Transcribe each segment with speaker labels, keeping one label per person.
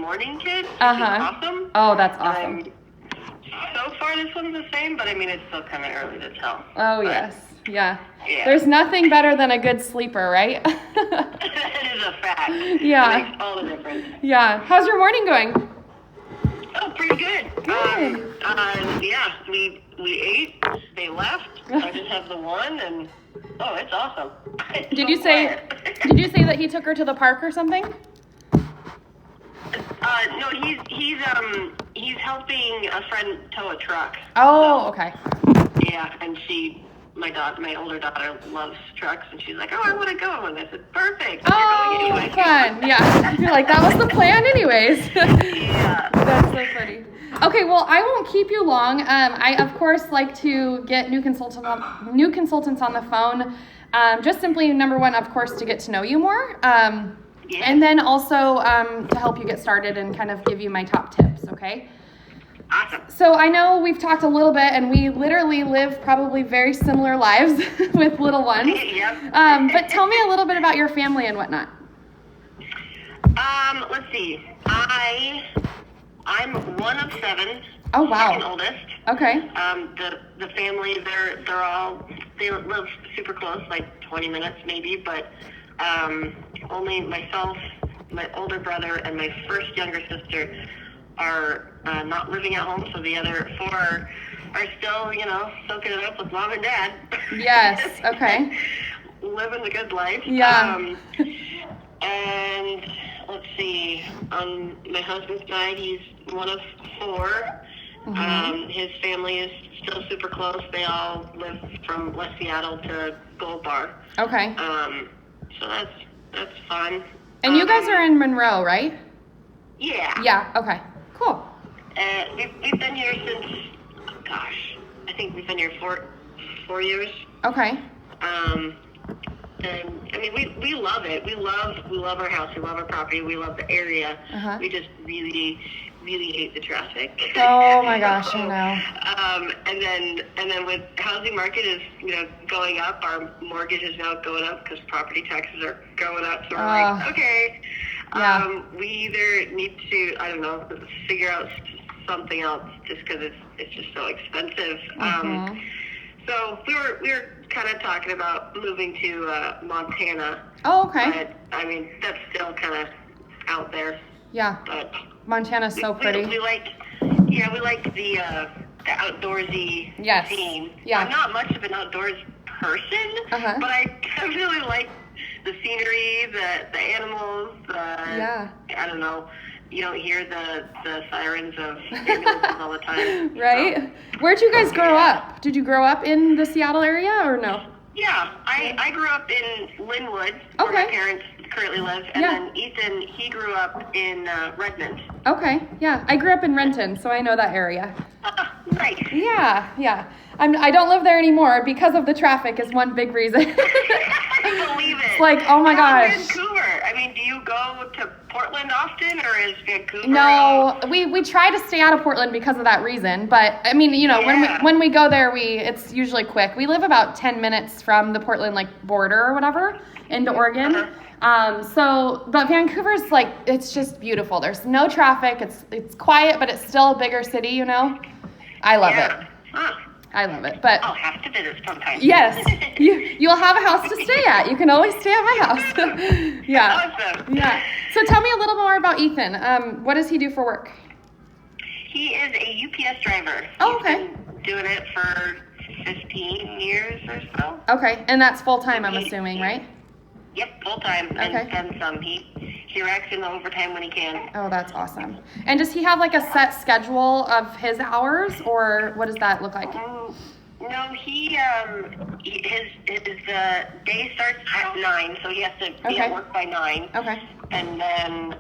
Speaker 1: morning kids, which is
Speaker 2: Uh-huh.
Speaker 1: awesome.
Speaker 2: Oh, that's awesome.
Speaker 1: So far, this one's the same, but I mean, it's still kind of early to tell.
Speaker 2: Oh,
Speaker 1: But,
Speaker 2: yes. Yeah.
Speaker 1: Yeah.
Speaker 2: There's nothing better than a good sleeper, right?
Speaker 1: It is a fact.
Speaker 2: Yeah.
Speaker 1: It makes all the difference.
Speaker 2: Yeah. How's your morning going?
Speaker 1: Oh, pretty good.
Speaker 2: Good.
Speaker 1: Yeah, we ate. They left. I just have the one, and it's awesome. It's
Speaker 2: Did
Speaker 1: so
Speaker 2: you say
Speaker 1: quiet.
Speaker 2: Did you say that he took her to the park or something?
Speaker 1: No, he's helping a friend tow a truck.
Speaker 2: Oh, okay.
Speaker 1: Yeah, and my older daughter loves trucks, and she's like, "Oh, I want to go," and I said, "Perfect. You're
Speaker 2: Oh,
Speaker 1: going anyway."
Speaker 2: fun. Yeah. You're like, that was the plan anyways.
Speaker 1: Yeah.
Speaker 2: That's so funny. Okay, well, I won't keep you long. I, of course, like to get new consultants on the phone. Just simply, number one, of course, to get to know you more.
Speaker 1: Yeah.
Speaker 2: And then also to help you get started and kind of give you my top tips, okay?
Speaker 1: Awesome.
Speaker 2: So I know we've talked a little bit, and we literally live probably very similar lives with little ones.
Speaker 1: Yep.
Speaker 2: But tell me a little bit about your family and whatnot.
Speaker 1: Let's see. I'm one of 7.
Speaker 2: Oh, wow.
Speaker 1: Second oldest.
Speaker 2: Okay.
Speaker 1: The family, they live super close, like 20 minutes maybe, but only myself, my older brother, and my first younger sister are not living at home, so the other 4 are still, soaking it up with mom and dad.
Speaker 2: Yes. Okay.
Speaker 1: Living the good life.
Speaker 2: Yeah.
Speaker 1: And let's see, on my husband's side, he's one of 4.
Speaker 2: Mm-hmm.
Speaker 1: His family is still super close. They all live from West Seattle to Gold Bar.
Speaker 2: Okay.
Speaker 1: So that's fun.
Speaker 2: And you guys are in Monroe, right?
Speaker 1: Yeah.
Speaker 2: Yeah. Okay. Cool.
Speaker 1: We've been here since, I think we've been here 4 years.
Speaker 2: Okay.
Speaker 1: And I mean, we love it. We love our house. We love our property. We love the area.
Speaker 2: Uh-huh.
Speaker 1: We just really, really hate the traffic.
Speaker 2: Oh my gosh, I know.
Speaker 1: And then with housing market is going up, our mortgage is now going up because property taxes are going up. So we're like, okay,
Speaker 2: yeah.
Speaker 1: We either need to figure out something else just because it's just so expensive.
Speaker 2: Mm-hmm.
Speaker 1: So we were kind of talking about moving to Montana.
Speaker 2: Oh, okay.
Speaker 1: But I mean, that's still kind of out there.
Speaker 2: Yeah.
Speaker 1: But
Speaker 2: Montana's so pretty.
Speaker 1: We like the outdoorsy
Speaker 2: Yes.
Speaker 1: scene.
Speaker 2: Yeah.
Speaker 1: I'm not much of an outdoors person,
Speaker 2: Uh-huh.
Speaker 1: but I really like the scenery, the animals.
Speaker 2: Yeah.
Speaker 1: I don't know. You don't hear the sirens of ambulances all the time.
Speaker 2: Right?
Speaker 1: So.
Speaker 2: Where'd you guys grow up? Did you grow up in the Seattle area or no?
Speaker 1: Yeah, I grew up in Linwood, where my parents currently live, and then Ethan, he grew up in Redmond.
Speaker 2: Okay, yeah. I grew up in Renton, so I know that area.
Speaker 1: Nice.
Speaker 2: Yeah. I don't live there anymore because of the traffic is one big reason.
Speaker 1: I believe it.
Speaker 2: It's like, oh my gosh.
Speaker 1: Vancouver. I mean, do you go to Portland often, or is Vancouver?
Speaker 2: No, we try to stay out of Portland because of that reason. But I mean, when we go there, it's usually quick. We live about 10 minutes from the Portland border or whatever into Oregon.
Speaker 1: Uh-huh.
Speaker 2: But Vancouver's it's just beautiful. There's no traffic. It's quiet, but it's still a bigger city. I love it.
Speaker 1: Huh.
Speaker 2: I love it. But
Speaker 1: I'll have to visit sometime.
Speaker 2: yes, you'll have a house to stay at. You can always stay at my house. Yeah.
Speaker 1: Awesome.
Speaker 2: Yeah. So tell me a little more about Ethan. What does he do for work?
Speaker 1: He is a UPS driver.
Speaker 2: Oh, okay.
Speaker 1: He's been doing it for 15 years or so.
Speaker 2: Okay, and that's full time, I'm assuming, right?
Speaker 1: Yep, full time.
Speaker 2: Okay.
Speaker 1: And then some. He racks in the overtime when he can.
Speaker 2: Oh, that's awesome. And does he have a set schedule of his hours, or what does that look like?
Speaker 1: No, his day starts at 9, so he has to be at work by 9.
Speaker 2: Okay.
Speaker 1: And then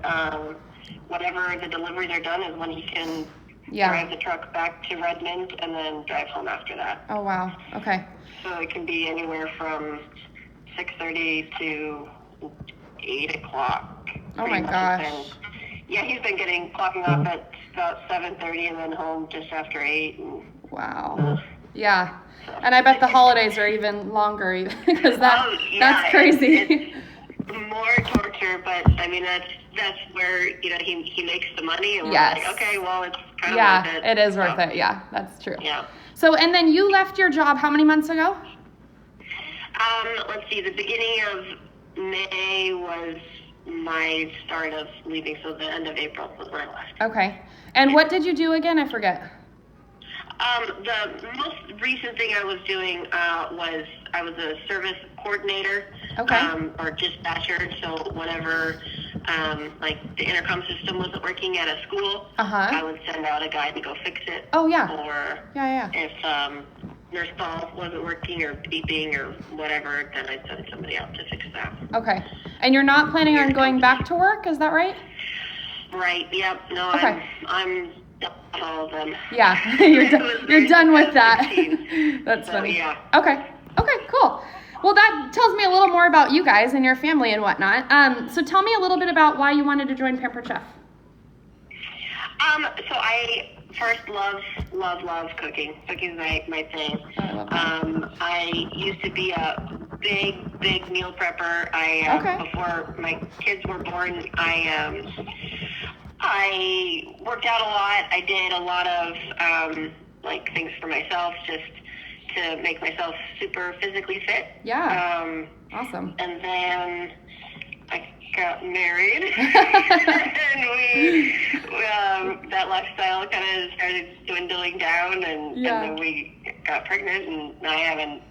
Speaker 1: whenever the deliveries are done is when he can drive the truck back to Redmond and then drive home after that.
Speaker 2: Oh, wow. Okay.
Speaker 1: So it can be anywhere from 6:30 to 8 o'clock.
Speaker 2: Oh my gosh.
Speaker 1: He's been clocking off at about 7:30 and then home just after 8.
Speaker 2: Wow. Yeah. And I bet the holidays are even longer because that's crazy.
Speaker 1: It's more torture dishwasher, but I mean that's where he makes the money, and we're
Speaker 2: Yes.
Speaker 1: like, okay, well, it's kind of
Speaker 2: Yeah,
Speaker 1: worth it.
Speaker 2: it is worth it. Yeah, that's true.
Speaker 1: Yeah.
Speaker 2: So, and then you left your job how many months ago?
Speaker 1: Let's see. The beginning of May was my start of leaving, so the end of April was when I left.
Speaker 2: Okay. And what did you do again? I forget.
Speaker 1: The most recent thing I was doing was I was a service coordinator,
Speaker 2: Okay.
Speaker 1: or dispatcher. So whenever like the intercom system wasn't working at a school, I would send out a guy to go fix it.
Speaker 2: Oh, yeah.
Speaker 1: Or
Speaker 2: Yeah.
Speaker 1: if nurse call wasn't working or beeping or whatever, then I'd send somebody out to fix that.
Speaker 2: Okay. And you're not planning on going back to work, is that right?
Speaker 1: Right. Yep. No.
Speaker 2: Okay.
Speaker 1: I'm done with all of them.
Speaker 2: Yeah. You're done with that. That's funny.
Speaker 1: Yeah.
Speaker 2: Okay. Okay, cool. Well, that tells me a little more about you guys and your family and whatnot. So tell me a little bit about why you wanted to join Pampered Chef.
Speaker 1: So I first love cooking. Cooking's my thing.
Speaker 2: Oh, I love that.
Speaker 1: I used to be a big meal prepper. Before my kids were born, I worked out a lot. I did a lot of like things for myself, just to make myself super physically fit.
Speaker 2: Yeah. Awesome.
Speaker 1: And then I got married, and we that lifestyle kind of started dwindling down, and then we got pregnant, and I haven't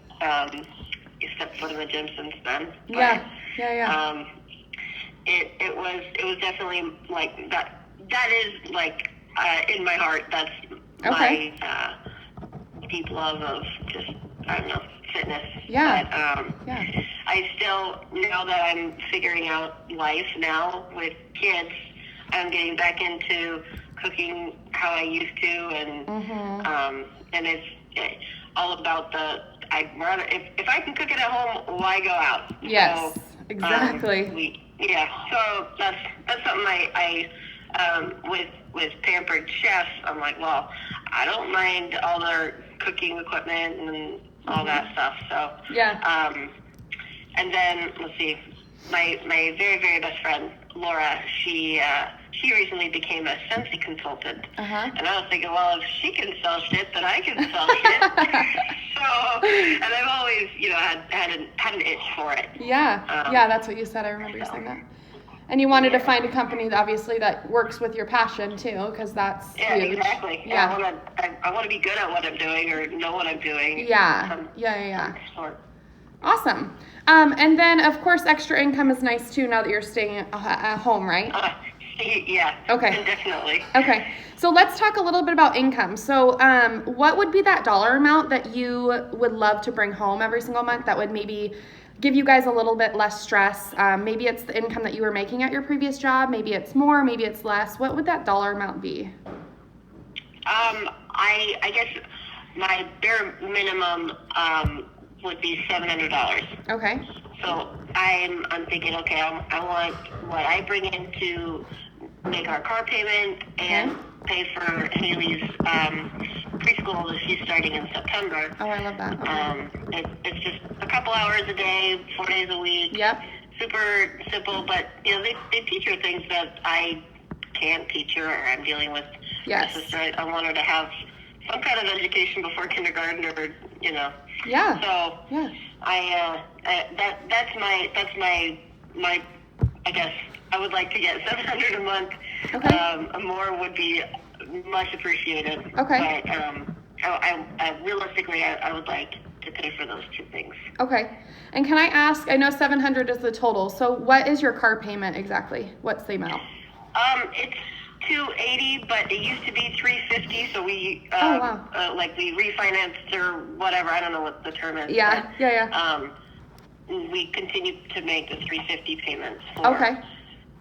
Speaker 1: stepped foot in the gym since then. But, it was definitely like that. That is like in my heart. That's my deep love of just, I don't know, fitness.
Speaker 2: Yeah.
Speaker 1: But, I still, now that I'm figuring out life now with kids, I'm getting back into cooking how I used to, and it's all about I'd rather, if I can cook it at home, why go out?
Speaker 2: Yes,
Speaker 1: so,
Speaker 2: exactly.
Speaker 1: So that's something I with Pampered Chef, I'm like, well, I don't mind all their cooking equipment and all that stuff. So and then let's see, my very, very best friend Laura, she recently became a Scentsy consultant, and I was thinking, well, if she can sell shit, then I can sell shit. So, and I've always, had an itch for it.
Speaker 2: Yeah, that's what you said. I remember you saying that. And you wanted to find a company, obviously, that works with your passion, too, because that's huge.
Speaker 1: Exactly.
Speaker 2: Yeah.
Speaker 1: I want to be good at what I'm doing or know what I'm doing.
Speaker 2: Yeah. Awesome. And then, of course, extra income is nice, too, now that you're staying at home, right?
Speaker 1: Yeah.
Speaker 2: Okay.
Speaker 1: Definitely.
Speaker 2: Okay. So let's talk a little bit about income. So what would be that dollar amount that you would love to bring home every single month that would maybe give you guys a little bit less stress? Maybe it's the income that you were making at your previous job. Maybe it's more. Maybe it's less. What would that dollar amount be?
Speaker 1: I guess my bare minimum would be $700.
Speaker 2: Okay.
Speaker 1: So I'm thinking, okay, I want what I bring in to make our car payment and pay for Haley's preschool that she's starting in September.
Speaker 2: Oh, I love that.
Speaker 1: It's just a couple hours a day, 4 days a week.
Speaker 2: Yep.
Speaker 1: Super simple, but they teach her things that I can't teach her, or I'm dealing with.
Speaker 2: Yes.
Speaker 1: My sister. I want her to have some kind of education before kindergarten, or
Speaker 2: Yeah.
Speaker 1: So that's my I guess I would like to get $700 a month. Okay. More would be much appreciated.
Speaker 2: Okay.
Speaker 1: But I realistically, I would like to pay for those two things.
Speaker 2: Okay. And can I ask, I know 700 is the total, so what is your car payment exactly? What's the amount?
Speaker 1: It's $280, but it used to be $350, so we we refinanced or whatever. I don't know what the term is.
Speaker 2: Yeah.
Speaker 1: We continue to make the $350 payments.
Speaker 2: Okay.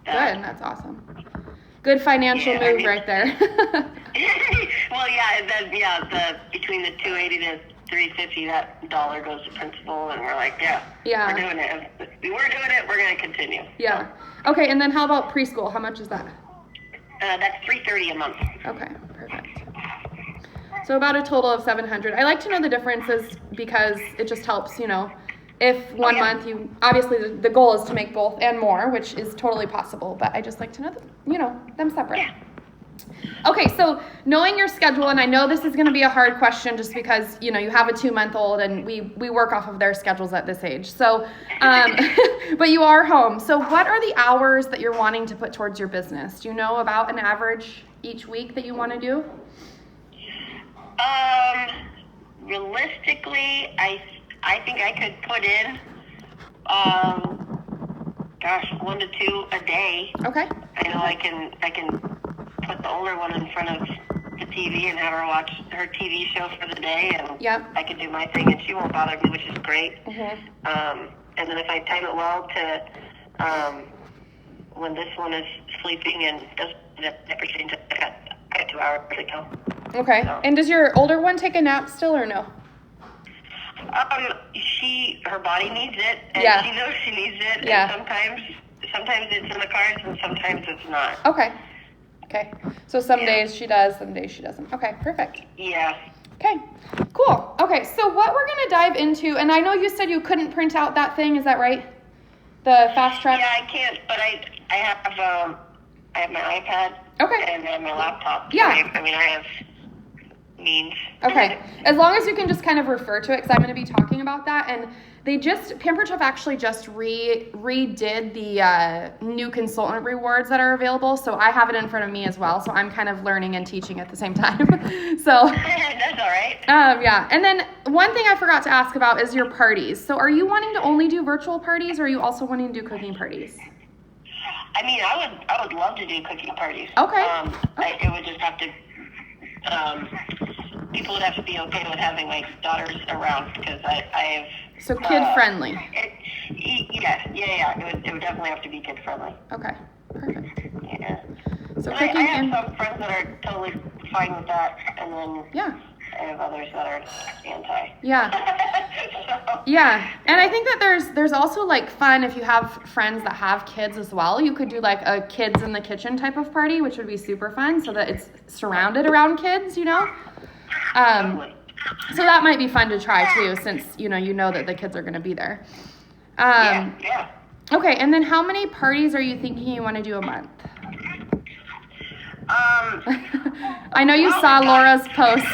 Speaker 2: Good. That's awesome. Good financial move right there.
Speaker 1: Well, between the $280 to $350, that dollar goes to principal, and we're like, we're doing it. If we're doing it, we're going to continue.
Speaker 2: Yeah. Okay, and then how about preschool? How much is that?
Speaker 1: That's $330 a month.
Speaker 2: Okay, perfect. So about a total of $700. I like to know the differences because it just helps, if one
Speaker 1: yeah.
Speaker 2: month you, obviously the goal is to make both and more, which is totally possible, but I just like to know, them separate.
Speaker 1: Yeah.
Speaker 2: Okay, so knowing your schedule, and I know this is going to be a hard question just because, you have a 2-month-old and we work off of their schedules at this age. So, but you are home. So what are the hours that you're wanting to put towards your business? Do you know about an average each week that you want to do?
Speaker 1: Realistically, I think I could put in, 1 to 2 a day.
Speaker 2: Okay.
Speaker 1: I know I can put the older one in front of the TV and have her watch her TV show for the day, and
Speaker 2: Yep.
Speaker 1: I can do my thing, and she won't bother me, which is great.
Speaker 2: Mm-hmm.
Speaker 1: And then if I time it well to when this one is sleeping and doesn't ever change, I got 2 hours to go.
Speaker 2: Okay.
Speaker 1: So.
Speaker 2: And does your older one take a nap still or no?
Speaker 1: Her body needs it, and
Speaker 2: Yeah.
Speaker 1: she knows she needs it.
Speaker 2: Yeah.
Speaker 1: And sometimes it's in the cards, and sometimes it's not.
Speaker 2: Okay. So some
Speaker 1: Yeah.
Speaker 2: days she does, some days she doesn't. Okay, perfect.
Speaker 1: Yeah.
Speaker 2: Okay, cool. Okay, so what we're going to dive into, and I know you said you couldn't print out that thing, is that right? The Fast Track?
Speaker 1: Yeah, I can't, but I have my iPad.
Speaker 2: Okay.
Speaker 1: And I have my laptop.
Speaker 2: Yeah.
Speaker 1: I have means.
Speaker 2: Okay, as long as you can just kind of refer to it, because I'm going to be talking about that. And Pampered Chef actually just redid the new consultant rewards that are available. So I have it in front of me as well. So I'm kind of learning and teaching at the same time. So
Speaker 1: That's all right.
Speaker 2: yeah. And then one thing I forgot to ask about is your parties. So are you wanting to only do virtual parties, or are you also wanting to do cooking parties?
Speaker 1: I would love to do cooking parties.
Speaker 2: Okay.
Speaker 1: It would just have to. People would have to be okay with having my daughters around, because I have.
Speaker 2: So kid friendly.
Speaker 1: Yeah. It would definitely have to be kid friendly.
Speaker 2: Okay, perfect.
Speaker 1: Yeah.
Speaker 2: So
Speaker 1: And
Speaker 2: cooking
Speaker 1: I have
Speaker 2: and
Speaker 1: some friends that are totally fine with that, and then
Speaker 2: yeah.
Speaker 1: I have others that are anti.
Speaker 2: Yeah.
Speaker 1: So,
Speaker 2: Yeah, and I think that there's also like fun if you have friends that have kids as well. You could do like a kids in the kitchen type of party, which would be super fun, so that it's surrounded around kids,
Speaker 1: totally.
Speaker 2: So that might be fun to try too, since you know that the kids are going to be there.
Speaker 1: Yeah.
Speaker 2: Okay, and then how many parties are you thinking you want to do a month? I know you saw Laura's post.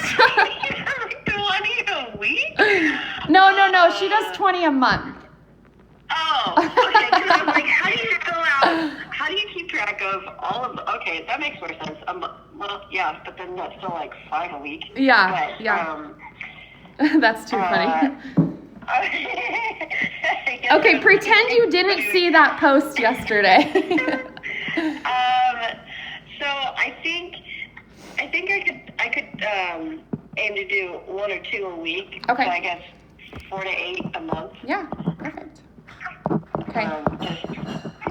Speaker 1: 20 a week?
Speaker 2: No, she does 20 a month.
Speaker 1: Oh, okay. 'Cause I'm like, how do you keep track of all of the, okay, that makes more sense. Well, yeah, but then that's still like 5 a week.
Speaker 2: Yeah,
Speaker 1: But,
Speaker 2: yeah. That's too funny.
Speaker 1: I guess
Speaker 2: Okay, pretend you didn't see that post yesterday.
Speaker 1: So I think I could aim to do 1 or 2 a week.
Speaker 2: Okay.
Speaker 1: So I guess 4 to 8 a month.
Speaker 2: Yeah, perfect. Okay.
Speaker 1: Just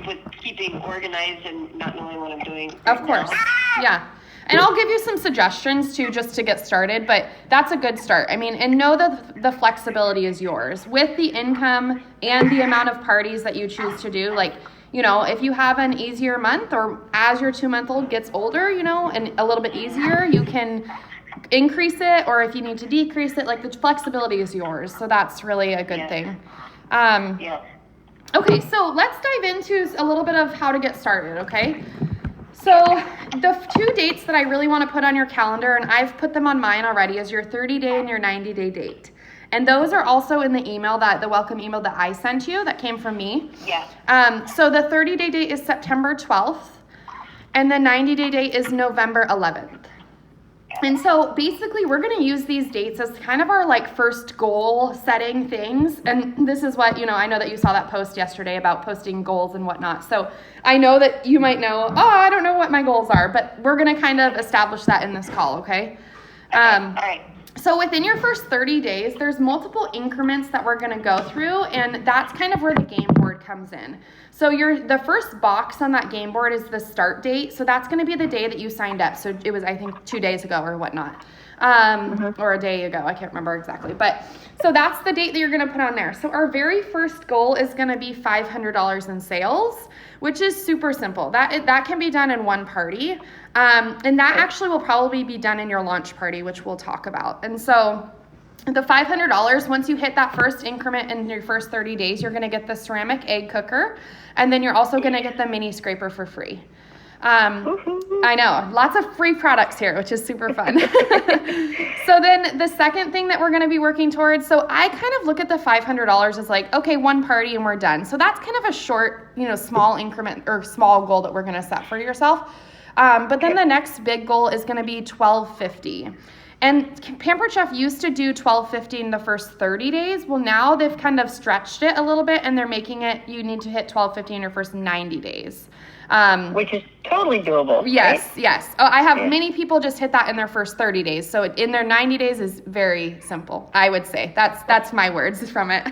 Speaker 1: with keeping organized and not knowing what I'm doing.
Speaker 2: Of
Speaker 1: right
Speaker 2: course.
Speaker 1: now.
Speaker 2: Yeah. And I'll give you some suggestions too, just to get started, but that's a good start. I mean, and know that the flexibility is yours. With the income and the amount of parties that you choose to do, like, if you have an easier month, or as your 2-month-old gets older, and a little bit easier, you can increase it, or if you need to decrease it, like the flexibility is yours. So that's really a good thing.
Speaker 1: Yeah.
Speaker 2: Okay, so let's dive into a little bit of how to get started, okay? So the 2 dates that I really want to put on your calendar, and I've put them on mine already, is your 30-day and your 90-day date. And those are also in the the welcome email that I sent you that came from me.
Speaker 1: Yeah.
Speaker 2: So the 30-day date is September 12th, and the 90-day date is November 11th. And so basically we're going to use these dates as kind of our like first goal setting things. And this is what, I know that you saw that post yesterday about posting goals and whatnot. So I know that you might know, I don't know what my goals are, but we're going to kind of establish that in this call. Okay.
Speaker 1: All right.
Speaker 2: So within your first 30 days, there's multiple increments that we're going to go through, and that's kind of where the game board comes in. So the first box on that game board is the start date. So that's going to be the day that you signed up. So it was, I think, 2 days ago or whatnot, or a day ago. I can't remember exactly. But so that's the date that you're going to put on there. So our very first goal is going to be $500 in sales, which is super simple. That can be done in one party. And that actually will probably be done in your launch party, which we'll talk about. And so the $500, once you hit that first increment in your first 30 days, you're going to get the ceramic egg cooker, and then you're also going to get the mini scraper for free. I know, lots of free products here, which is super fun. So then the second thing that we're going to be working towards, so I kind of look at the $500 as like, okay, one party and we're done. So that's kind of a short, small increment or small goal that we're going to set for yourself. But then the next big goal is going to be $1,250. And Pampered Chef used to do $1,250 in the first 30 days. Well, now they've kind of stretched it a little bit, and they're making it, you need to hit $1,250 in your first 90 days.
Speaker 1: Which is totally doable.
Speaker 2: Yes,
Speaker 1: right?
Speaker 2: yes. Oh, I have many people just hit that in their first 30 days. So in their 90 days is very simple, I would say. That's my words from it.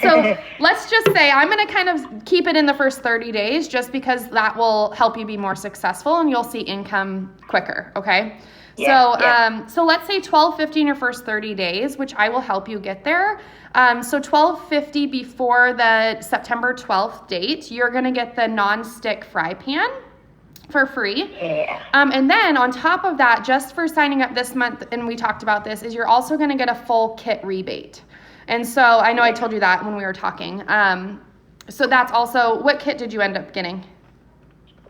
Speaker 2: So let's just say I'm going to kind of keep it in the first 30 days just because that will help you be more successful and you'll see income quicker, okay? So let's say $1,250 in your first 30 days, which I will help you get there. So $1,250 before the September 12th date, you're going to get the non-stick fry pan for free.
Speaker 1: Yeah.
Speaker 2: And then on top of that, just for signing up this month, and we talked about this, is you're also going to get a full kit rebate. And so I know I told you that when we were talking. So that's also, what kit did you end up getting?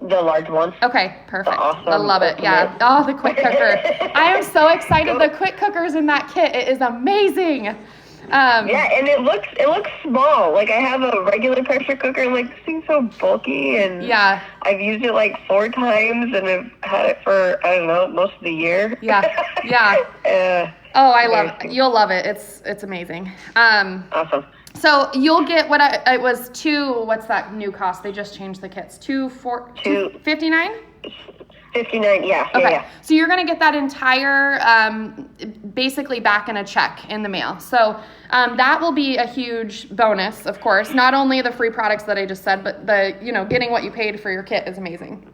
Speaker 1: The large one.
Speaker 2: Okay, perfect.
Speaker 1: Awesome.
Speaker 2: I love it. Yeah. Oh, the quick cooker. I am so excited. The quick cooker's in that kit. It is amazing.
Speaker 1: Yeah, and it looks small. Like I have a regular pressure cooker, and like this thing's so bulky, and
Speaker 2: yeah,
Speaker 1: I've used it like 4 times, and I've had it for I don't know most of the year.
Speaker 2: Yeah. Oh, I love it. You'll love it. It's amazing.
Speaker 1: Awesome.
Speaker 2: So you'll get it was what's that new cost? They just changed the kits. $259?
Speaker 1: 59, yeah.
Speaker 2: Okay.
Speaker 1: Yeah.
Speaker 2: So you're going to get that entire, basically back in a check in the mail. So that will be a huge bonus, of course. Not only the free products that I just said, but getting what you paid for your kit is amazing.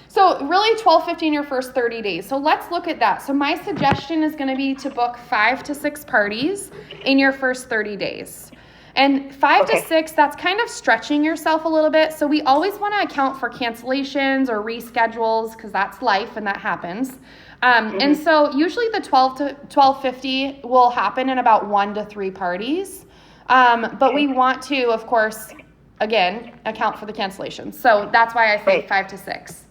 Speaker 2: So really $1,250 in your first 30 days. So let's look at that. So my suggestion is going to be to book 5 to 6 parties in your first 30 days. And 5 to 6, that's kind of stretching yourself a little bit. So we always want to account for cancellations or reschedules because that's life and that happens. And so usually the 12 to $1,250 will happen in about 1 to 3 parties. But we want to, of course, again, account for the cancellations. So that's why I say 5 to 6.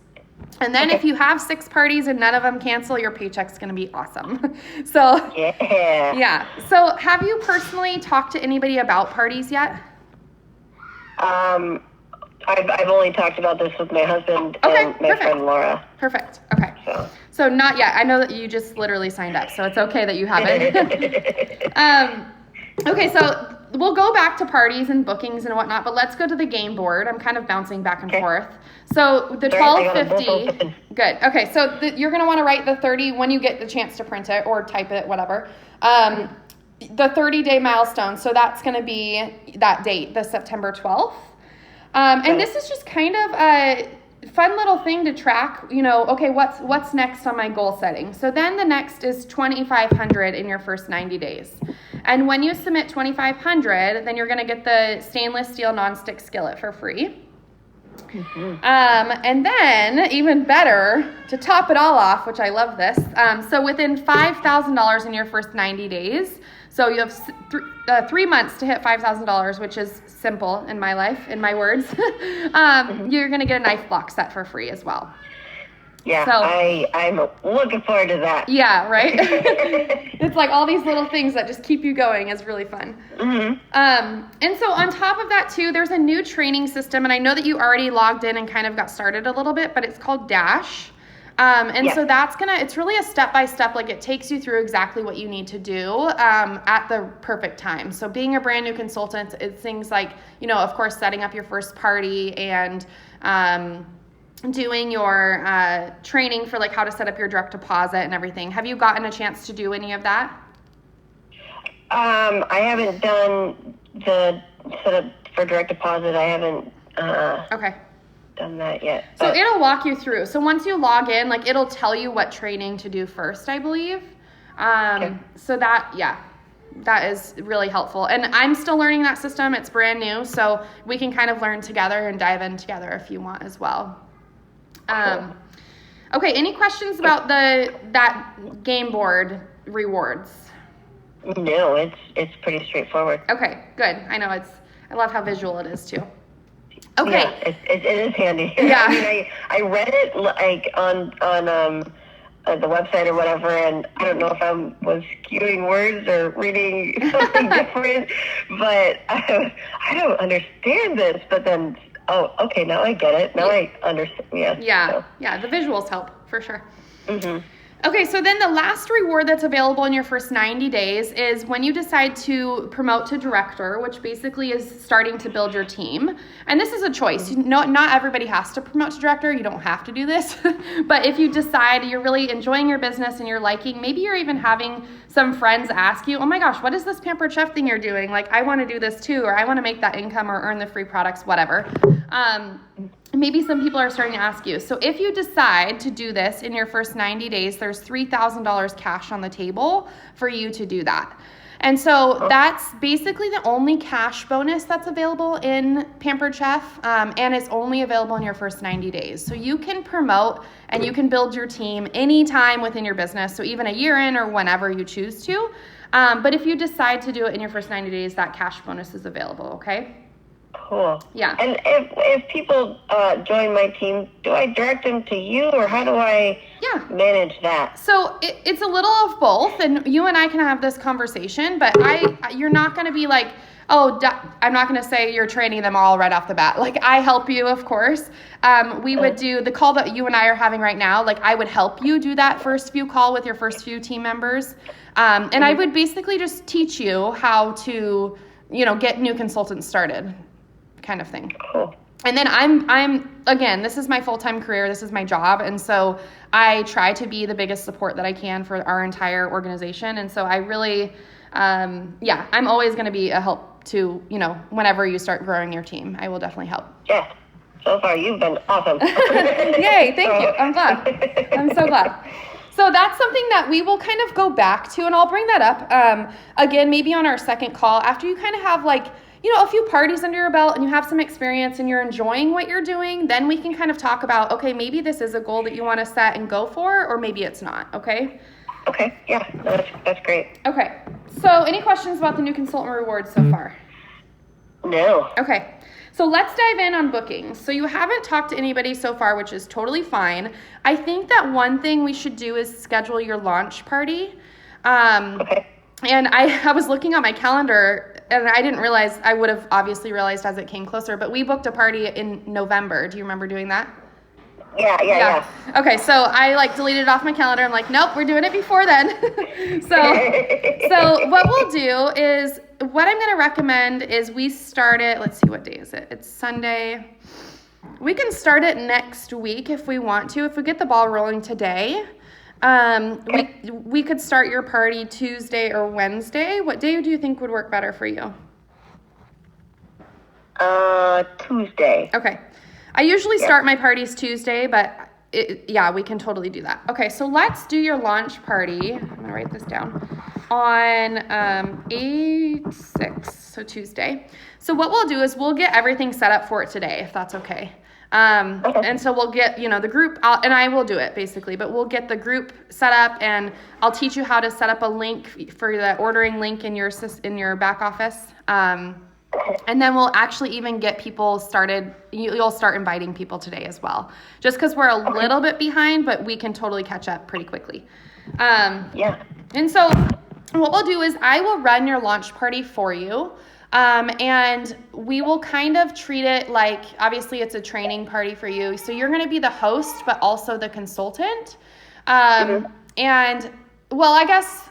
Speaker 2: And then if you have 6 parties and none of them cancel, your paycheck's going to be awesome. So yeah. So have you personally talked to anybody about parties yet?
Speaker 1: I've only talked about this with my husband and my friend Laura.
Speaker 2: Perfect. Okay. So not yet. I know that you just literally signed up, so it's okay that you haven't. Okay, so we'll go back to parties and bookings and whatnot, but let's go to the game board. I'm kind of bouncing back and forth. So the $1,250. Good. Okay, so you're going to want to write the 30 when you get the chance to print it or type it, whatever. The 30-day milestone. So that's going to be that date, the September 12th. And this is just kind of a fun little thing to track, okay, what's next on my goal setting. So then the next is $2,500 in your first 90 days. And when you submit $2,500, then you're going to get the stainless steel nonstick skillet for free. And then, even better, to top it all off, which I love this, so within $5,000 in your first 90 days, so you have 3 months to hit $5,000, which is simple in my life, in my words, you're going to get a knife block set for free as well.
Speaker 1: Yeah, so, I'm looking forward to that.
Speaker 2: Yeah, right? It's like all these little things that just keep you going is really fun. And so on top of that, too, there's a new training system, and I know that you already logged in and kind of got started a little bit, but it's called Dash. So that's it's really a step-by-step, like it takes you through exactly what you need to do at the perfect time. So being a brand new consultant, it's things like, of course, setting up your first party and doing your training for like how to set up your direct deposit and everything. Have you gotten a chance to do any of that?
Speaker 1: I haven't done the setup for direct deposit. I haven't done that yet.
Speaker 2: So it'll walk you through. So once you log in, like it'll tell you what training to do first, I believe. So that is really helpful. And I'm still learning that system. It's brand new. So we can kind of learn together and dive in together if you want as well. Okay, any questions about that game board rewards?
Speaker 3: No, it's pretty straightforward.
Speaker 2: Okay, good. I know I love how visual it is too. Okay.
Speaker 3: Yeah, it is handy.
Speaker 2: Yeah.
Speaker 3: I mean, I read it like on the website or whatever, and I don't know if I was skewing words or reading something different, but I don't understand this. But then, okay, now I get it. Now I understand. Yeah.
Speaker 2: Yeah.
Speaker 3: So.
Speaker 2: Yeah. The visuals help for sure.
Speaker 3: Mm-hmm.
Speaker 2: Okay, so then the last reward that's available in your first 90 days is when you decide to promote to director, which basically is starting to build your team. And this is a choice. Not everybody has to promote to director. You don't have to do this. But if you decide you're really enjoying your business and you're liking, maybe you're even having some friends ask you, oh my gosh, what is this Pampered Chef thing you're doing? Like, I want to do this too, or I want to make that income or earn the free products, whatever. Maybe some people are starting to ask you. So if you decide to do this in your first 90 days, there's $3,000 cash on the table for you to do that. And so that's basically the only cash bonus that's available in Pampered Chef, and it's only available in your first 90 days. So you can promote and you can build your team anytime within your business, so even a year in or whenever you choose to. But if you decide to do it in your first 90 days, that cash bonus is available, okay?
Speaker 3: Cool.
Speaker 2: Yeah.
Speaker 3: And if people join my team, do I direct them to you, or how do I manage that?
Speaker 2: So it's a little of both, and you and I can have this conversation, but you're not going to be like, I'm not going to say you're training them all right off the bat. Like, I help you, of course. We would do the call that you and I are having right now. Like, I would help you do that first few call with your first few team members. And I would basically just teach you how to, get new consultants started, kind of thing.
Speaker 3: Cool.
Speaker 2: And then I'm again, this is my full-time career, this is my job, and so I try to be the biggest support that I can for our entire organization. And so I really I'm always going to be a help to, whenever you start growing your team, I will definitely help.
Speaker 3: Yeah. So far you've been awesome.
Speaker 2: Yay, thank you. I'm glad. I'm so glad. So that's something that we will kind of go back to, and I'll bring that up again, maybe on our second call, after you kind of have a few parties under your belt and you have some experience and you're enjoying what you're doing, then we can kind of talk about, okay, maybe this is a goal that you want to set and go for, or maybe it's not, okay?
Speaker 3: Okay, yeah, that's great.
Speaker 2: Okay, so any questions about the new consultant rewards so far?
Speaker 3: No.
Speaker 2: Okay, so let's dive in on bookings. So you haven't talked to anybody so far, which is totally fine. I think that one thing we should do is schedule your launch party.
Speaker 3: Okay.
Speaker 2: And I was looking at my calendar, and I didn't realize, I would have obviously realized as it came closer, but we booked a party in November. Do you remember doing that?
Speaker 3: Yeah.
Speaker 2: Okay, so I deleted it off my calendar. I'm like, nope, we're doing it before then. So what we'll do is, what I'm going to recommend is we start it, let's see, what day is it? It's Sunday. We can start it next week if we want to, if we get the ball rolling today. We could start your party Tuesday or Wednesday. What day do you think would work better for you?
Speaker 3: Tuesday.
Speaker 2: Okay. I usually start my parties Tuesday, but we can totally do that. Okay, so let's do your launch party. I'm going to write this down. On 8/6, so Tuesday. So what we'll do is we'll get everything set up for it today, if that's okay. And so we'll get, the group out, and I will do it basically, but we'll get the group set up, and I'll teach you how to set up a link for the ordering link in your back office. And then we'll actually even get people started. You'll start inviting people today as well, just because we're a little bit behind, but we can totally catch up pretty quickly. And so what we'll do is I will run your launch party for you. And we will kind of treat it like, obviously it's a training party for you. So you're going to be the host, but also the consultant. And well, I guess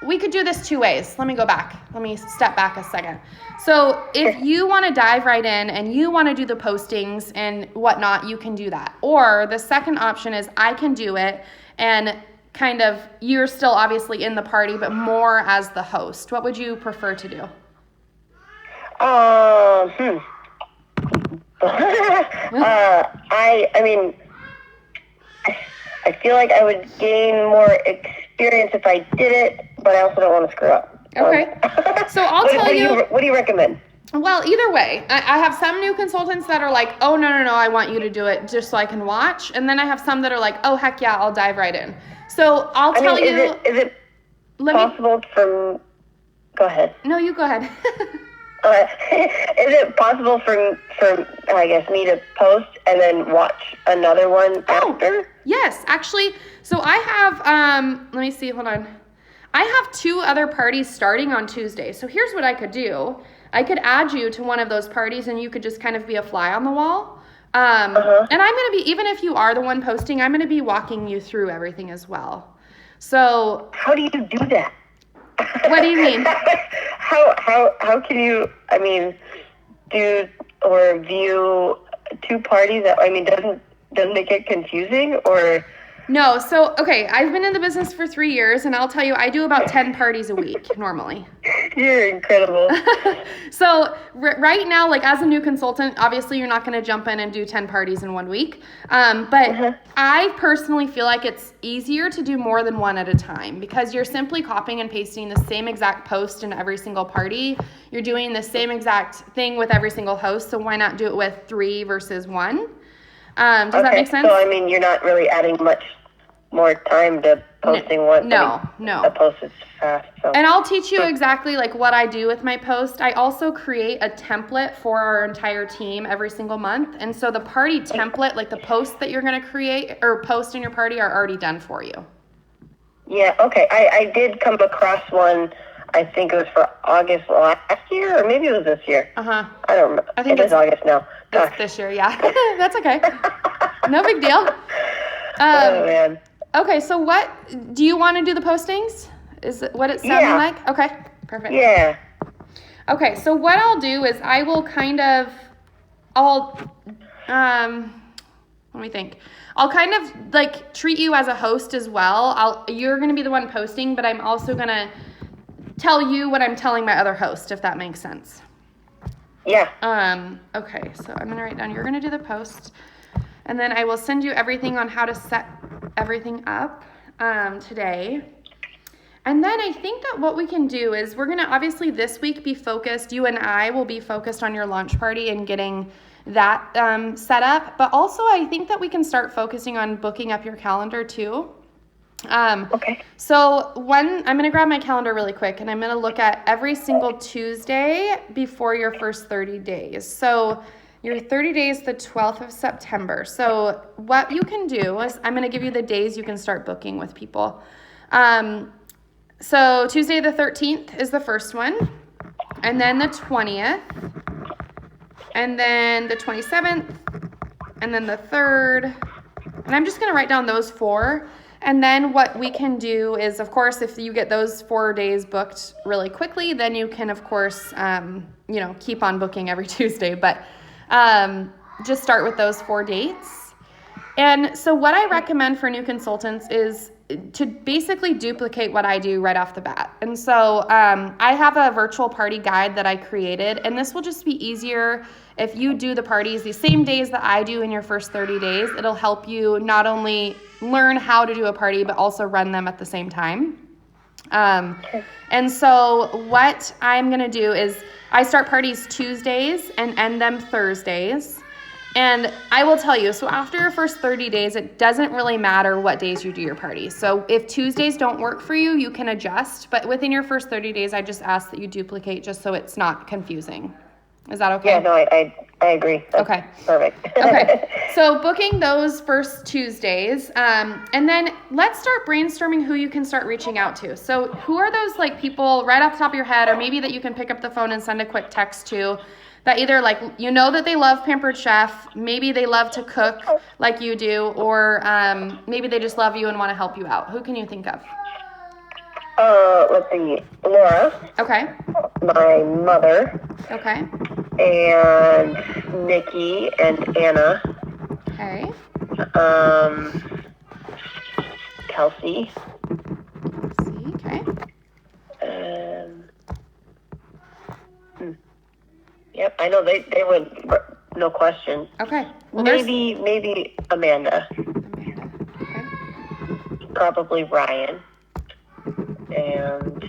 Speaker 2: we could do this two ways. Let me go back. Let me step back a second. So if you want to dive right in and you want to do the postings and whatnot, you can do that. Or the second option is I can do it, and kind of you're still obviously in the party, but more as the host. What would you prefer to do?
Speaker 3: I feel like I would gain more experience if I did it, but I also don't want to screw up.
Speaker 2: Okay. So I'll tell you.
Speaker 3: What do you recommend?
Speaker 2: Well, either way, I have some new consultants that are like, oh, no, I want you to do it just so I can watch. And then I have some that are like, oh, heck yeah, I'll dive right in. So I'll tell you.
Speaker 3: possible for? Go ahead.
Speaker 2: No, you go ahead.
Speaker 3: Is it possible for I guess me to post and then watch another one after?
Speaker 2: Yes, actually. So I have let me see, hold on. I have 2 other parties starting on Tuesday. So here's what I could do. I could add you to one of those parties and you could just kind of be a fly on the wall. And I'm going to be, even if you are the one posting, I'm going to be walking you through everything as well. So
Speaker 3: how do you do that?
Speaker 2: What do you mean?
Speaker 3: How can you, do or view 2 parties? Doesn't it get confusing or?
Speaker 2: No, so, okay, I've been in the business for 3 years, and I'll tell you, I do about 10 parties a week, normally.
Speaker 3: You're incredible.
Speaker 2: So, right now, like, as a new consultant, obviously you're not going to jump in and do 10 parties in 1 week, but I personally feel like it's easier to do more than one at a time, because you're simply copying and pasting the same exact post in every single party. You're doing the same exact thing with every single host, so why not do it with 3 versus 1? Does that make sense?
Speaker 3: So, you're not really adding much more time to posting one.
Speaker 2: No.
Speaker 3: The post is fast. So.
Speaker 2: And I'll teach you exactly like what I do with my post. I also create a template for our entire team every single month. And so the party template, like the posts that you're going to create or post in your party are already done for you.
Speaker 3: Yeah, okay. I did come across one, I think it was for August last year, or maybe it was this year. I don't remember. I think it is August now.
Speaker 2: It's this year, yeah. That's okay. No big deal.
Speaker 3: Oh, man.
Speaker 2: Okay, so what do you want to do the postings? Is it what it's sounding like? Okay, perfect.
Speaker 3: Yeah.
Speaker 2: Okay, so what I'll do is I will let me think. I'll kind of like treat you as a host as well. You're going to be the one posting, but I'm also going to tell you what I'm telling my other host, if that makes sense.
Speaker 3: Yeah.
Speaker 2: Okay, so I'm going to write down, you're going to do the post. And then I will send you everything on how to set everything up today. And then I think that what we can do is we're going to obviously this week be focused. You and I will be focused on your launch party and getting that set up. But also I think that we can start focusing on booking up your calendar too.
Speaker 3: Okay.
Speaker 2: So I'm going to grab my calendar really quick and I'm going to look at every single Tuesday before your first 30 days. So your 30 days, the 12th of September. So what you can do is I'm going to give you the days you can start booking with people. So Tuesday the 13th is the first one, and then the 20th, and then the 27th, and then the 3rd. And I'm just going to write down those 4. And then what we can do is, of course, if you get those 4 days booked really quickly, then you can, of course, keep on booking every Tuesday. But just start with those 4 dates. And so what I recommend for new consultants is to basically duplicate what I do right off the bat. And so I have a virtual party guide that I created, and this will just be easier if you do the parties the same days that I do in your first 30 days. It'll help you not only learn how to do a party, but also run them at the same time. And so what I'm going to do is I start parties Tuesdays and end them Thursdays. And I will tell you, so after your first 30 days, it doesn't really matter what days you do your party. So if Tuesdays don't work for you, you can adjust. But within your first 30 days, I just ask that you duplicate just so it's not confusing. Is that okay?
Speaker 3: Yeah, no, I agree. That's
Speaker 2: okay.
Speaker 3: Perfect.
Speaker 2: Okay. So booking those first Tuesdays, and then let's start brainstorming who you can start reaching out to. So who are those like people right off the top of your head, or maybe that you can pick up the phone and send a quick text to, that either like, that they love Pampered Chef, maybe they love to cook like you do, or maybe they just love you and want to help you out. Who can you think of?
Speaker 3: Let's see, Laura.
Speaker 2: Okay.
Speaker 3: My mother.
Speaker 2: Okay.
Speaker 3: And Nikki and Anna.
Speaker 2: Okay.
Speaker 3: Kelsey.
Speaker 2: Okay.
Speaker 3: Yep, I know they would, no question.
Speaker 2: Okay. Well,
Speaker 3: maybe Amanda.
Speaker 2: Okay.
Speaker 3: Probably Ryan. And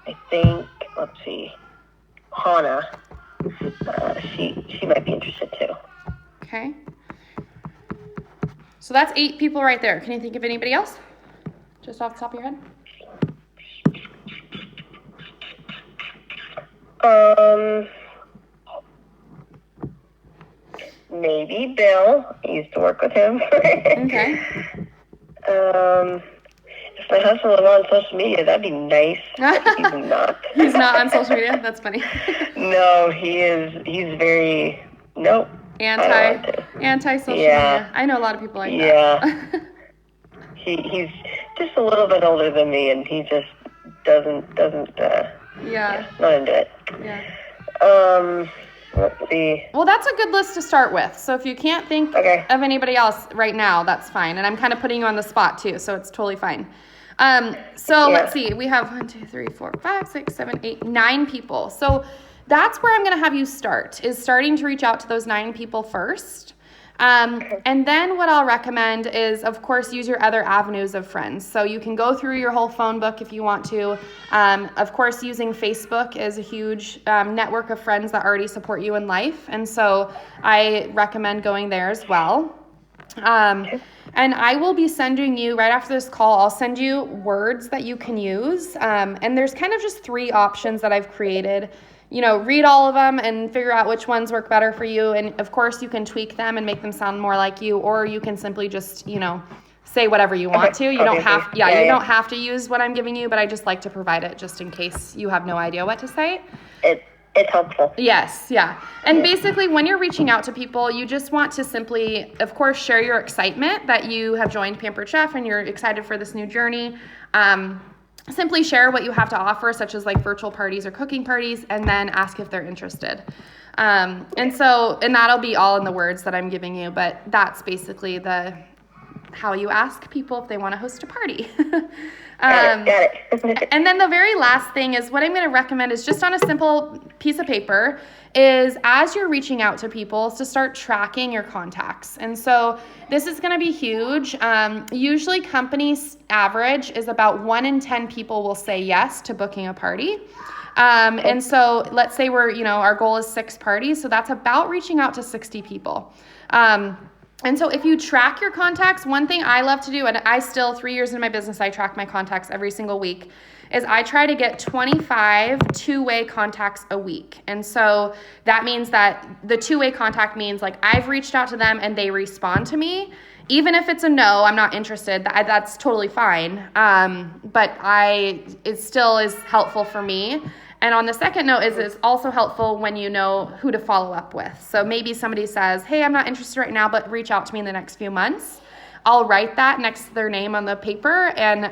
Speaker 3: I think, let's see, Hannah. She might be interested too.
Speaker 2: Okay. So that's 8 people right there. Can you think of anybody else? Just off the top of your head?
Speaker 3: Um, maybe Bill. I used to work with him.
Speaker 2: Okay.
Speaker 3: If my husband was on social media, that'd be nice. He's not.
Speaker 2: He's not on social media? That's funny.
Speaker 3: No, he is. He's very nope.
Speaker 2: Anti-social media. I know a lot of people like that.
Speaker 3: Yeah. He's just a little bit older than me, and he just doesn't.
Speaker 2: Yeah.
Speaker 3: Not into it.
Speaker 2: Yeah.
Speaker 3: Let's see.
Speaker 2: Well, that's a good list to start with. So if you can't think of anybody else right now, that's fine. And I'm kind of putting you on the spot too, so it's totally fine. Let's see. We have 1, 2, 3, 4, 5, 6, 7, 8, 9 people. So that's where I'm going to have you start, is starting to reach out to those 9 people first. And then what I'll recommend is, of course, use your other avenues of friends. So you can go through your whole phone book if you want to. Of course, using Facebook is a huge network of friends that already support you in life. And so I recommend going there as well. And I will be sending you, right after this call, I'll send you words that you can use. And there's kind of just 3 options that I've created. Read all of them and figure out which ones work better for you. And of course, you can tweak them and make them sound more like you, or you can simply just, say whatever you want to. You don't have to use what I'm giving you, but I just like to provide it just in case you have no idea what to say.
Speaker 3: It's helpful.
Speaker 2: Yes, yeah. And basically, when you're reaching out to people, you just want to simply, of course, share your excitement that you have joined Pampered Chef and you're excited for this new journey. Simply share what you have to offer, such as like virtual parties or cooking parties, and then ask if they're interested. And that'll be all in the words that I'm giving you, but that's basically how you ask people if they want to host a party.
Speaker 3: Got it.
Speaker 2: And then the very last thing is, what I'm going to recommend is just on a simple piece of paper, is as you're reaching out to people, is to start tracking your contacts. And so this is going to be huge. Usually companies average is about 1 in 10 people will say yes to booking a party. And so let's say our goal is 6 parties. So that's about reaching out to 60 people. And so if you track your contacts, one thing I love to do, and I still, 3 years into my business, I track my contacts every single week, is I try to get 25 two-way contacts a week. And so that means that the two-way contact means like I've reached out to them and they respond to me. Even if it's a no, I'm not interested, that's totally fine. But it still is helpful for me. And on the second note it's also helpful when you know who to follow up with. So maybe somebody says, hey, I'm not interested right now, but reach out to me in the next few months. I'll write that next to their name on the paper. And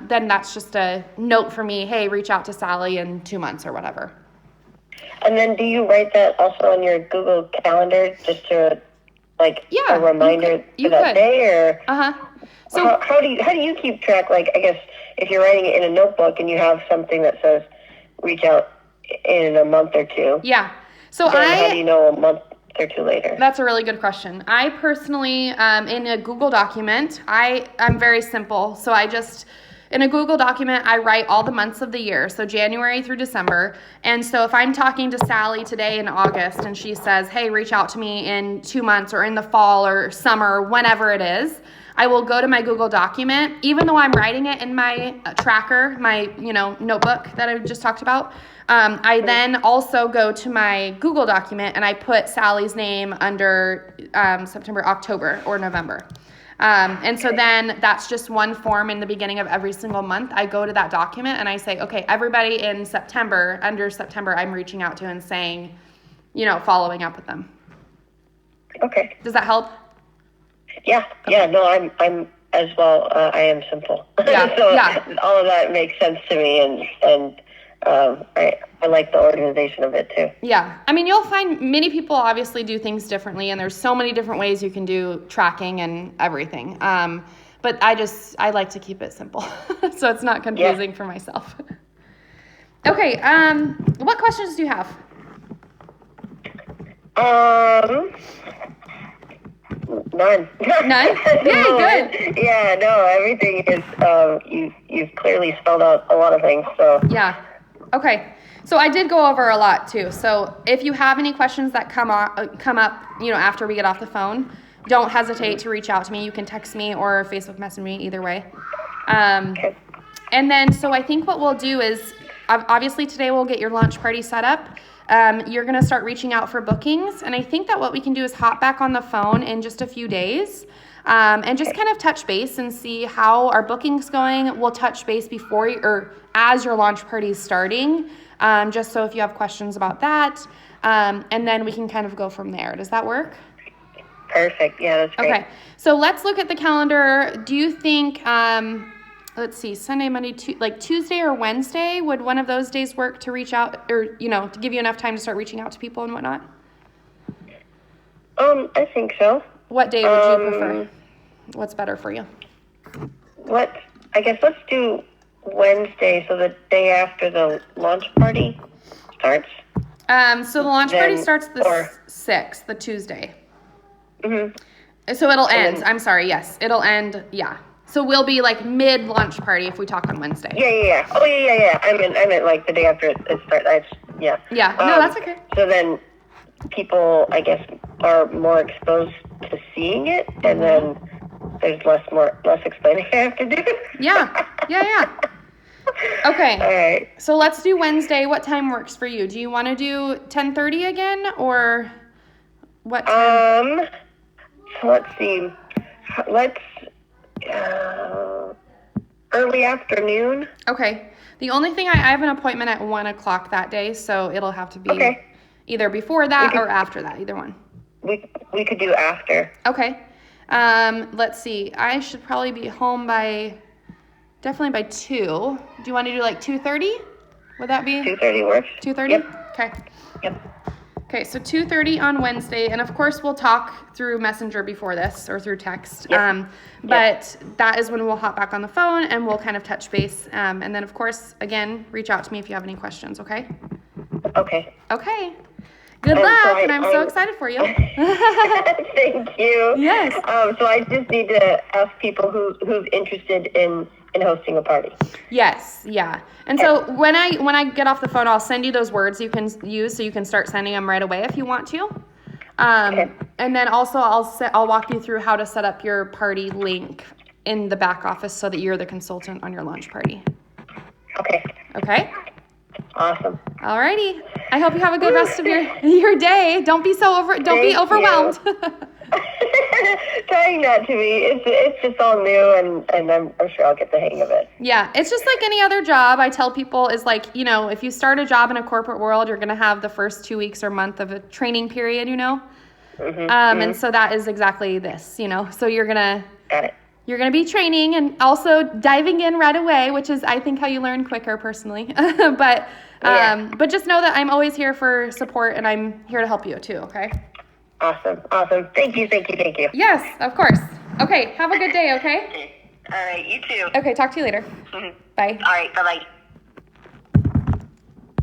Speaker 2: then that's just a note for me. Hey, reach out to Sally in 2 months or whatever.
Speaker 3: And then do you write that also on your Google Calendar just to a reminder for that day? Or so how do you keep track? Like, I guess if you're writing it in a notebook and you have something that says reach out in a month or 2.
Speaker 2: Yeah. So
Speaker 3: how do you know a month or 2 later?
Speaker 2: That's a really good question. I personally, in a Google document, I'm very simple. So in a Google document, I write all the months of the year, so January through December. And so if I'm talking to Sally today in August and she says, hey, reach out to me in 2 months or in the fall or summer, whenever it is, I will go to my Google document, even though I'm writing it in my tracker, my notebook that I just talked about. I then also go to my Google document and I put Sally's name under September, October, or November. And so then that's just one form in the beginning of every single month. I go to that document and I say, okay, everybody in September, under September, I'm reaching out to and saying, following up with them.
Speaker 3: Okay.
Speaker 2: Does that help?
Speaker 3: Yeah.
Speaker 2: Okay.
Speaker 3: Yeah. No, I'm as well. I am simple.
Speaker 2: Yeah.
Speaker 3: So
Speaker 2: yeah.
Speaker 3: all of that makes sense to me, and I like the organization of it too.
Speaker 2: Yeah. I mean, you'll find many people obviously do things differently, and there's so many different ways you can do tracking and everything. But I like to keep it simple so it's not confusing for myself. Okay. What questions do you have?
Speaker 3: None.
Speaker 2: None? Yay, good.
Speaker 3: Yeah, no, everything is, you've clearly spelled out a lot of things, so.
Speaker 2: Yeah. Okay. So I did go over a lot too. So if you have any questions that come up, after we get off the phone, don't hesitate to reach out to me. You can text me or Facebook message me, either way.
Speaker 3: Okay.
Speaker 2: And then, so I think what we'll do is, obviously today we'll get your launch party set up. You're going to start reaching out for bookings. And I think that what we can do is hop back on the phone in just a few days and just kind of touch base and see how our booking's going. We'll touch base before or as your launch party is starting, just so if you have questions about that. And then we can kind of go from there. Does that work?
Speaker 3: Perfect. Yeah, that's great.
Speaker 2: Okay. So let's look at the calendar. Do you think, let's see, Sunday, Monday, like Tuesday or Wednesday, would one of those days work to reach out or, to give you enough time to start reaching out to people and whatnot?
Speaker 3: I think so.
Speaker 2: What day would you prefer? What's better for you?
Speaker 3: I guess let's do Wednesday, so the day after the launch party starts.
Speaker 2: So the launch party
Speaker 3: Then-
Speaker 2: starts the
Speaker 3: or-
Speaker 2: 6th, the Tuesday.
Speaker 3: Mm-hmm.
Speaker 2: So it'll end.
Speaker 3: then-
Speaker 2: I'm sorry. Yes, it'll end. Yeah. So we'll be like mid launch party if we talk on Wednesday.
Speaker 3: Yeah. Oh, yeah. I meant like the day after it starts. Yeah.
Speaker 2: Yeah. No, that's okay.
Speaker 3: So then people, I guess, are more exposed to seeing it, and then there's less explaining I have to do.
Speaker 2: Yeah. Okay.
Speaker 3: All right.
Speaker 2: So let's do Wednesday. What time works for you? Do you want to do 10:30 again, or what time?
Speaker 3: So let's see. Let's early afternoon.
Speaker 2: Okay. The only thing I have an appointment at 1:00 that day, so it'll have to be
Speaker 3: Okay.
Speaker 2: either before that or after that, either one.
Speaker 3: We could do after.
Speaker 2: Okay. Let's see. I should probably be home definitely by 2. Do you want to do like 2:30? Would that be
Speaker 3: 2:30 works.
Speaker 2: 2:30?
Speaker 3: Yep.
Speaker 2: Okay.
Speaker 3: Yep.
Speaker 2: Okay, so 2:30 on Wednesday, and of course we'll talk through Messenger before this or through text.
Speaker 3: Yep.
Speaker 2: But that is when we'll hop back on the phone and we'll kind of touch base. And then of course, again, reach out to me if you have any questions. Okay.
Speaker 3: Okay.
Speaker 2: Okay. Good
Speaker 3: So
Speaker 2: luck, and I'm so excited for you.
Speaker 3: Thank you.
Speaker 2: Yes.
Speaker 3: So I just need to ask people who's interested in hosting a party.
Speaker 2: Yes, yeah. And so when I get off the phone, I'll send you those words you can use so you can start sending them right away if you want to.
Speaker 3: Okay.
Speaker 2: And then also I'll walk you through how to set up your party link in the back office so that you're the consultant on your launch party.
Speaker 3: Okay.
Speaker 2: Okay?
Speaker 3: Awesome.
Speaker 2: Alrighty. I hope you have a good rest of your day. Don't be
Speaker 3: Thank
Speaker 2: overwhelmed.
Speaker 3: Trying not to be. It's just all new, and I'm sure I'll get the hang of it.
Speaker 2: Yeah, it's just like any other job. I tell people is like, if you start a job in a corporate world, you're going to have the first 2 weeks or month of a training period, And so that is exactly this, So you're going to
Speaker 3: Got it.
Speaker 2: You're going to be training and also diving in right away, which is, I think, how you learn quicker personally. But just know that I'm always here for support and I'm here to help you too, okay?
Speaker 3: Awesome. Thank you.
Speaker 2: Yes, of course. Okay, have a good day, okay?
Speaker 1: Okay. All right. You too.
Speaker 2: Okay, talk to you later. Bye.
Speaker 1: All right. Bye-bye.